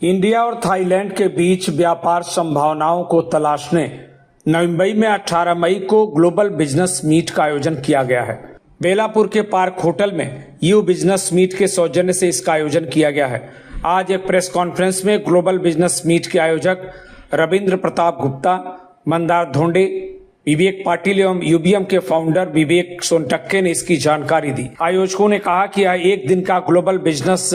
India और Thailand के बीच व्यापार संभावनाओं को तलाशने मुंबई में 18 मई को ग्लोबल बिजनेस मीट का आयोजन किया गया है। बेलापुर के पार्क होटल में यू बिजनेस मीट के सौजन्य से इसका आयोजन किया गया है। आज एक प्रेस कॉन्फ्रेंस में ग्लोबल बिजनेस मीट के आयोजक रविंद्र प्रताप गुप्ता, मंदार धोंडे, विवेक पाटिल एवं यूबीएम के फाउंडर विवेक सोनटक्के ने इसकी जानकारी दी। आयोजकों ने कहा कि यह एक दिन का ग्लोबल बिजनेस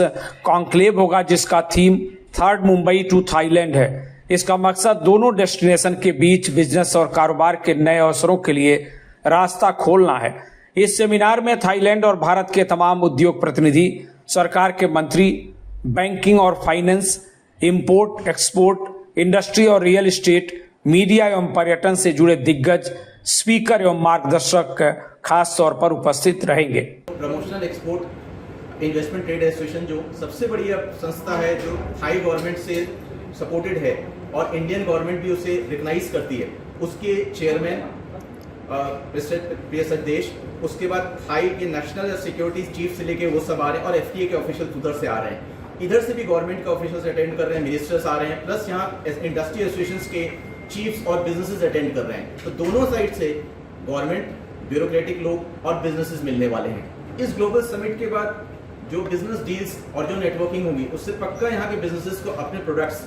कॉन्क्लेव होगा जिसका theme third Mumbai to Thailand है। इसका मकसद दोनों डेस्टिनेशन के बीच बिजनेस और कारोबार के नए अवसरों के लिए रास्ता खोलना है। इस सेमिनार में थाईलैंड और भारत के तमाम उद्योग प्रतिनिधि, सरकार के मंत्री, बैंकिंग और फाइनेंस, इंपोर्ट एक्सपोर्ट, इंडस्ट्री और रियल एस्टेट, मीडिया एवं पर्यटन से जुड़े दिग्गज, स्पीकर एवं मार्गदर्शक खास तौर पर उपस्थित रहेंगे। Promotional export investment trade association जो सबसे बड़ी संस्था है, जो थाई गवर्नमेंट से सपोर्टेड है और इंडियन गवर्नमेंट भी उसे रिकग्नाइज करती है, उसके चेयरमैन प्रिय सदेश, उसके बाद थाई के नेशनल सिक्योरिटी चीफ से लेके वो सब आ रहे हैं और एफटीए के ऑफिशियल उधर से आ रहे हैं। इधर से भी गवर्नमेंट के ऑफिशियल्स अटेंड कर रहे हैं, मिनिस्टर्स आ रहे हैं, प्लस यहाँ इंडस्ट्री एसोसिएशंस के चीफ्स और बिजनेसेस अटेंड कर रहे हैं। तो दोनों साइड से गवर्नमेंट, ब्यूरोक्रेटिक लोग और बिजनेसेस मिलने वाले हैं। इस ग्लोबल समिट के बाद जो बिजनेस डील्स और जो नेटवर्किंग होगी उससे पक्का यहाँ के बिजनेसेस को अपने प्रोडक्ट्स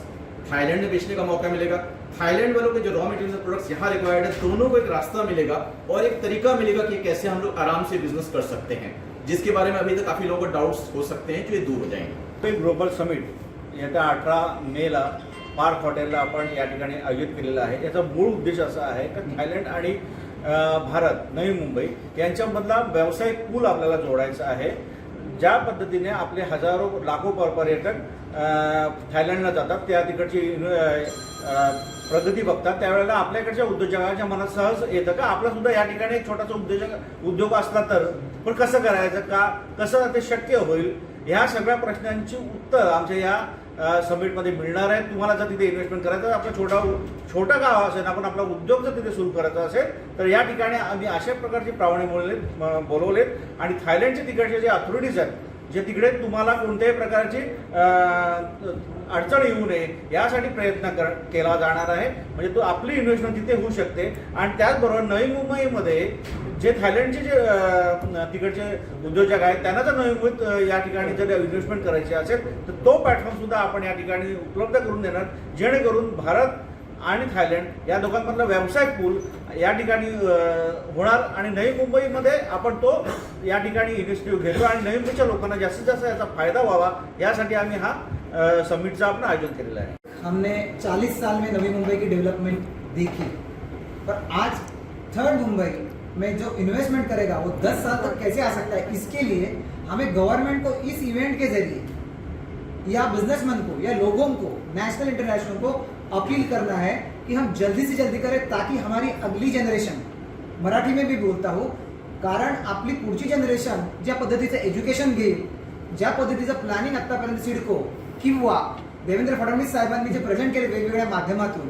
थाईलैंड में बेचने का मौका मिलेगा। थाईलैंड वालों के जो रॉ मटेरियल प्रोडक्ट्स यहाँ रिक्वायर्ड है, दोनों को एक रास्ता मिलेगा और एक तरीका मिलेगा कि कैसे हम लोग आराम से बिजनेस कर सकते हैं, जिसके बारे में अभी तक काफी लोगों को डाउट्स हो सकते हैं, जो ये दूर हो जाएंगे। ग्लोबल समिट येत्या 18 मेला पार्क हॉटेलला आपण या ठिकाणी आयोजित केलेला आहे। याचा मूळ उद्देश असा आहे की थायलंड आणि भारत, नवी मुंबई यांच्यामधला व्यावसायिक पूल आपल्याला जोडायचा आहे। ज्या पद्धतीने आपले हजारो लाखो पर्यटक थायलंडला जातात, त्या तिकडची प्रगती बघतात, त्यावेळेला आपल्याकडच्या उद्योजकांच्या मनात सहज येतं का आपला सुद्धा या ठिकाणी एक छोटासा उद्योग असला तर, पण कसं करायचं, का कसं ते शक्य होईल, ह्या सगळ्या प्रश्नांची उत्तर आमच्या या समिटमध्ये मिळणार आहे। तुम्हाला जर तिथे इन्व्हेस्टमेंट करायचं, आपलं छोटा गाव असेल, आपण आपला उद्योग जर तिथे सुरू करायचा असेल तर या ठिकाणी आम्ही अशा प्रकारची पाहुणे बोलवलेत आणि थायलंडचे तिकडचे जे अथॉरिटीज आहेत, जे तिकडे तुम्हाला कोणत्याही प्रकारची अडचण येऊ नये यासाठी प्रयत्न केला जाणार आहे। म्हणजे तो आपली इन्व्हेस्टमेंट तिथे होऊ शकते। आणि त्याचबरोबर नवी मुंबईमध्ये जे थायलंडचे जे तिकडचे उद्योजक आहेत त्यांना जर नवी मुंबईत या ठिकाणी जर इन्व्हेस्टमेंट करायची असेल तर तो प्लॅटफॉर्म सुद्धा आपण या ठिकाणी उपलब्ध करून देणार, जेणेकरून भारत आणि थायलंड या दोघांमधला व्यावसायिक पूल या ठिकाणी होणार आणि नवी मुंबईमध्ये आपण तो या ठिकाणी इनिशिएटिव्ह घेतो आणि नवी मुंबईच्या लोकांना जास्तीत जास्त याचा फायदा व्हावा यासाठी आम्ही हा समिटचा आपण आयोजन केलेला है। हमने 40 साल में नवी मुंबई की डेवलपमेंट देखी, पर आज थर्ड मुंबई में जो इन्वेस्टमेंट करेगा वो 10 साल तक कैसे आ सकता है, इसके लिए हमें गवर्नमेंट को इस इवेंट के जरिए या बिजनेसमैन को या लोगों को, नेशनल इंटरनेशनल को अपील करना है कि हम जल्दी से जल्दी करें, ताकि हमारी अगली जनरेशन, मराठी में भी बोलता हूँ, कारण आपली पुढची जनरेशन ज्या पद्धतीचं एज्युकेशन घेईल, ज्या पद्धतीचं प्लॅनिंग आतापर्यंत सिडको किंवा देवेंद्र फडणवीस साहेबांनी जे प्रेझेंट केले वेगवेगळ्या माध्यमातून,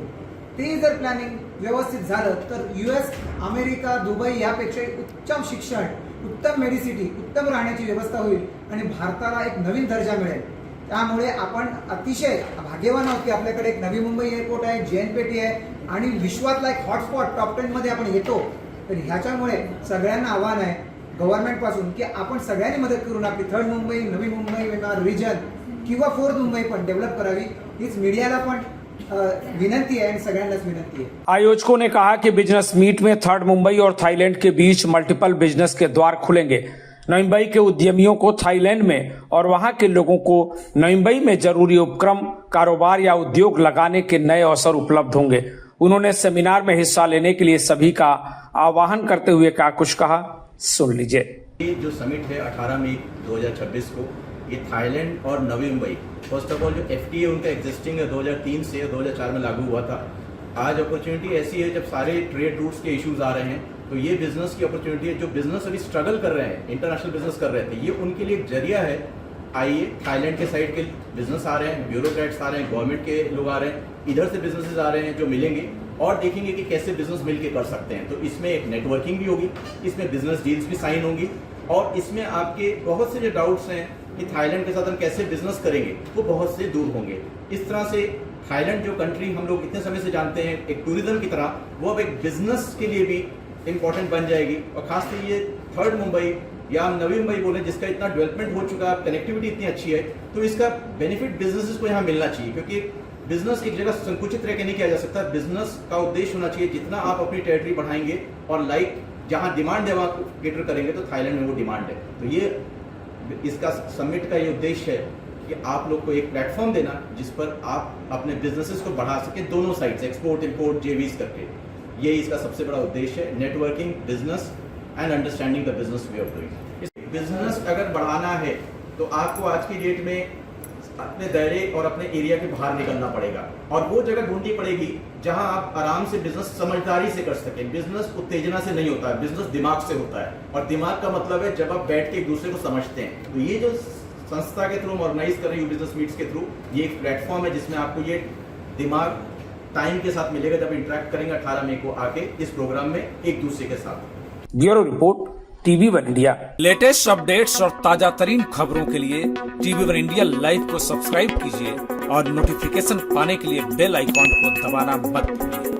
ते जर प्लॅनिंग व्यवस्थित झालं तर US, अमेरिका, दुबई यापेक्षा उत्तम शिक्षण, उत्तम मेडिसिटी, उत्तम राहण्याची व्यवस्था होईल आणि भारताला एक नवीन दर्जा मिळेल। त्यामुळे आपण अतिशय भाग्यवान आहोत की आपल्याकडे एक नवी मुंबई एअरपोर्ट आहे, JNPT आहे आणि विश्वातला एक हॉटस्पॉट टॉप 10 मध्ये आपण येतो। तर ह्याच्यामुळे सगळ्यांना आव्हान आहे गव्हर्नमेंट पासून की आपण सगळ्यांनी मदत करून आपली थर्ड मुंबई, नवी मुंबई रिजन किंवा फोर्थ मुंबई पण डेव्हलप करावी, हीच मीडियाला पण विनंती है, सगळ्यांनाच विनंती है। आयोजकों ने कहा कि बिजनेस मीट में थर्ड मुंबई और थाईलैंड के बीच मल्टीपल बिजनेस के द्वार खुलेंगे। मुंबई के उद्यमियों को थाईलैंड में और वहां के लोगों को मुंबई में जरूरी उपक्रम, कारोबार या उद्योग लगाने के नए अवसर उपलब्ध होंगे। उन्होंने सेमिनार में हिस्सा लेने के लिए सभी का आह्वान करते हुए क्या कुछ कहा, सुन लीजिए। ये जो समिट है 18 मई 2026 को, ये थाईलैंड और Navi Mumbai, first of all जो FTA उनका एग्जिस्टिंग है 2003 से 2004 में लागू हुआ था। आज अपॉर्चुनिटी ऐसी है जब सारे ट्रेड रूट्स के इश्यूज आ रहे हैं, तो ये बिजनेस की अपॉर्चुनिटी है। जो बिजनेस अभी स्ट्रगल कर रहे हैं, इंटरनेशनल बिजनेस कर रहे थे, ये उनके लिए एक जरिया है। आइए, थाईलैंड के साइड के बिजनेस आ रहे हैं, ब्यूरोक्रेट्स आ रहे हैं, गवर्नमेंट के लोग आ रहे हैं, इधर से बिजनेसेस आ रहे हैं जो मिलेंगे और देखेंगे कि कैसे बिजनेस मिलके कर सकते हैं। तो इसमें एक नेटवर्किंग भी होगी, इसमें बिजनेस डील्स भी साइन होंगी और इसमें आपके बहुत से जो डाउट्स हैं कि थाईलैंड के साथ हम कैसे बिजनेस करेंगे वो बहुत से दूर होंगे। इस तरह से थाईलैंड जो कंट्री हम लोग इतने समय से जानते हैं एक टूरिज्म की तरह, वो अब एक बिजनेस के लिए भी इम्पोर्टेंट बन जाएगी। और खासकर ये थर्ड मुंबई या हम नवी मुंबई बोलें, जिसका इतना डेवलपमेंट हो चुका है, कनेक्टिविटी इतनी अच्छी है, तो इसका बेनिफिट बिजनेसेस को यहाँ मिलना चाहिए। क्योंकि बिजनेस एक जगह संकुचित रह के नहीं किया जा सकता। बिजनेस का उद्देश्य होना चाहिए जितना आप अपनी टेरिटरी बढ़ाएंगे और लाइक जहाँ डिमांड है वहाँ केटर करेंगे, तो थाईलैंड में वो डिमांड है। तो ये इसका समिट का ये उद्देश्य है कि आप लोग को एक प्लेटफॉर्म देना जिस पर आप अपने बिजनेसेस को बढ़ा सके, दोनों साइड से, एक्सपोर्ट इंपोर्ट जेवीज करके। ये इसका सबसे बड़ा उद्देश्य है, networking, business and understanding the business way of doing. Business अगर बढ़ाना है तो आपको आज की डेट में अपने दायरे और अपने एरिया के बाहर निकलना पड़ेगा और वो जगह ढूंढनी पड़ेगी जहां आप आराम से बिजनेस समझदारी से कर सकें। बिजनेस उत्तेजना से नहीं होता है, बिजनेस दिमाग से होता है। और दिमाग का मतलब है जब आप बैठ के एक दूसरे को समझते हैं। तो ये जो संस्था के थ्रू ऑर्गेनाइज कर रही है बिजनेस मीट्स के थ्रू, ये एक प्लेटफॉर्म है जिसमें आपको ये दिमाग टाइम के साथ मिलेगा जब इंटरेक्ट करेंगे 18 मई को आके इस प्रोग्राम में एक दूसरे के साथ। Bureau report, TV1 India. Latest updates और ताजा तरीन खबरों के लिए TV1 इंडिया लाइव को सब्सक्राइब कीजिए और नोटिफिकेशन पाने के लिए बेल आइकॉन को दबाना मत भूलिए।